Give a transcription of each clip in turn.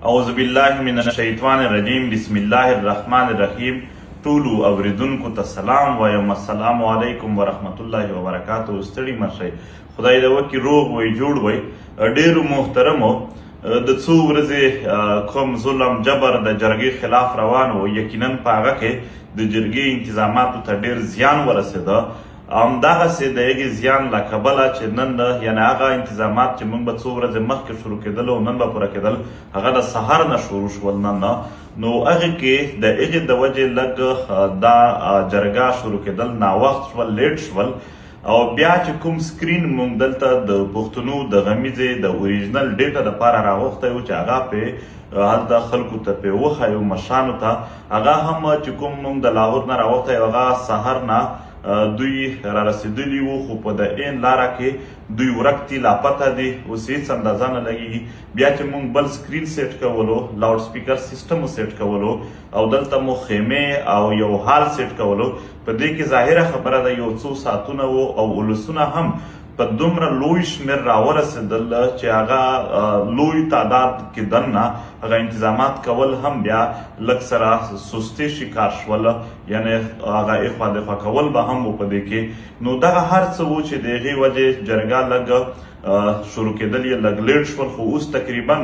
اعوذ بالله من الشیطان الرجیم بسم الله الرحمن الرحیم. ټولو اوریدونکو ته سلام وایم، السلام علیکم ورحمت الله وبرکاتو. ستړي مشئ، خدای دې وکړي روغ وئ جوړ وئ. ډېرو محترمو د څو ورځې کوم ظلم جبر د جرګې خلاف روان و، یقینا په هغه کې د جرګې انتظاماتو ته ډېر زیان ورسېده. همدغسې د هغې زیان له کبله چې نن یعنې هغه انتظامات چې موږ به څو ورځې مخکې شروع کېدل او نن به پوره کېدل، هغه د سهار نه شروع شول. نن نو هغې کې د هغې د وجې لږ دا جرګه شروع کېدل ناوخت شول، لیټ شول. او بیا چې کوم سکرین موږ دلته د پښتنو د غمیزې د اوریجنل ډیټا دپاره راغوښتی و چې هغه پې هلته خلکو ته پې وښیو، مشرانو ته. هغه هم چې کوم موږ د لاهور نه راوښتی هغه سهار نه دوی را رسېدلي وو، خو په د این لاره کې دوی ورک دي، لاپته دي، اوس هېڅ اندازه نه لګېږي. بیا چې موږ بل سکرین سیټ کولو، لاؤډ سپیکر سیسټم سیټ کولو او دلته مو خیمې او یو هال سیټ کولو، په دې کې ظاهره خبره ده یو څو ساعتونه وو او ولسونه هم په دومره لوی شمېر راورسېدل چې هغه لوی تعداد کې دننه هغه انتظامات کول هم بیا لږ سره سستۍ شکار شول، یعنې هغه اخوا دخوا کول به هم و په دې کې. نو دغه هر څه و چې د هغې وجې جرګه لږ شروع کېدل یې لږ لیټ شول، خو اوس تقریبا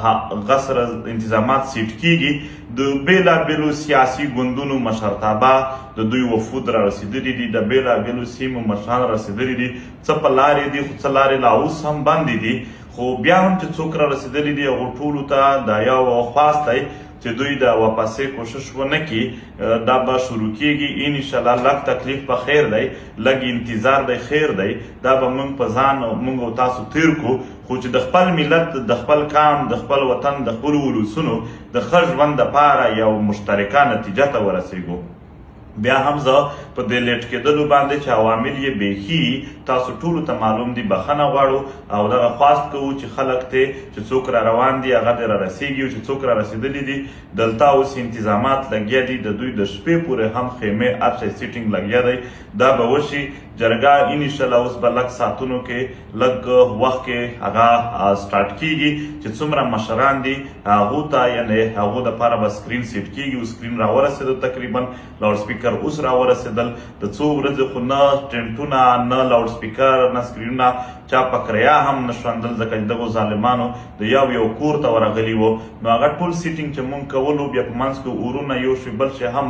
هغه سره انتظامات سیټ کېږي. د بېلابېلو سیاسي ګوندونو مشرتابه د دوی وفود را رسېدلي دي، د بېلابېلو سیمو مشران رسېدلي دي. څه په لارې دي، خو څه لارې لا اوس هم بندې دي. خو بیا هم چې څوک را رسېدلي دي هغو ټولو ته دا یو خواست دی چې دوی د واپسې کوشش ونه کړي. دا به شروع کېږي انشاءالله. لږ تکلیف به خیر دی، لږ انتظار دی خیر دی. دا به موږ په ځان موږ او تاسو تیر کړو، خو چې د خپل ملت، د خپل قام، د خپل وطن، د خپلو ولسونو د ښه ژوند دپاره یو مشترکه نتیجه ته ورسېږو. بیا هم زه په دې لیټ کېدلو باندې چې عوامل یې بیخي تاسو ټولو ته معلوم دي بخښنه غواړو او دغه خواست کوو چې خلک ته چې څوک را روان دي هغه دې را رسېږي، او چې څوک را رسېدلي دي دلته اوس انتظامات لګیا دي، د دوی د شپې پورې هم خیمې هر شی سیټینګ لګیا دی. دا به وشي. جرګه انشاءالله اوس به لږ ساعتونو کې لږ وخت کې هغه سټارټ کېږي چې څومره مشران دي هغو ته، یعنې هغو دپاره به سکرین سیټ کېږي. او سکرین راورسېدل تقریبا، لاؤډ سپیکر اوس راورسېدل. د څو ورځې خو نه ټینټونه، نه لاؤډ سپیکر، نه سکرینونه چا په کریا هم نه شوندل، ځکه چې دغو ظالمانو د یو کور ته ورغلي وو. نو هغه ټول سیټینګ چې مونږ کولو، بیا په منځ کې اورونه یو شی بل شی هم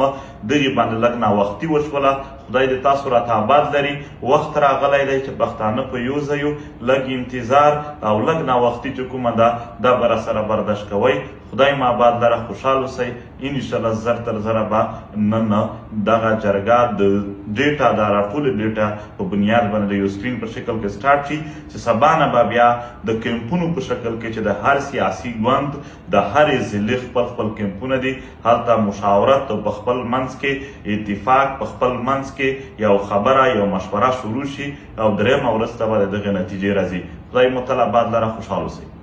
دغې باندې لږ ناوختي وشوله. خدای دې تاسو راته آباد لري. وخت راغلی دی چې پښتانه په یو ځای یو، لږ انتظار او لږ ناوختي چې کومه ده دا به راسره برداشت کوئ. خدای مو آباد لره، خوشحال اوسئ. انشاءالله زر تر زره به نن دغه جرګه د ډیټا د راټولې ډیټا په بنیاد باندې د یو سکرین په شکل کې سټارټ شي، چې سبا نه به بیا د کیمپونو په شکل کې چې د هر سیاسي ګوند د هرې ضلع خپل خپل کیمپونه دي، هلته مشاورت او په خپل منځ کې اتفاق، په خپل منځ کې یو خبره یو مشوره شروع شي او درېیمه ورځ ته به د دغې نتیجې راځي. خدای مو تل آباد لره، خوشحال اوسئ.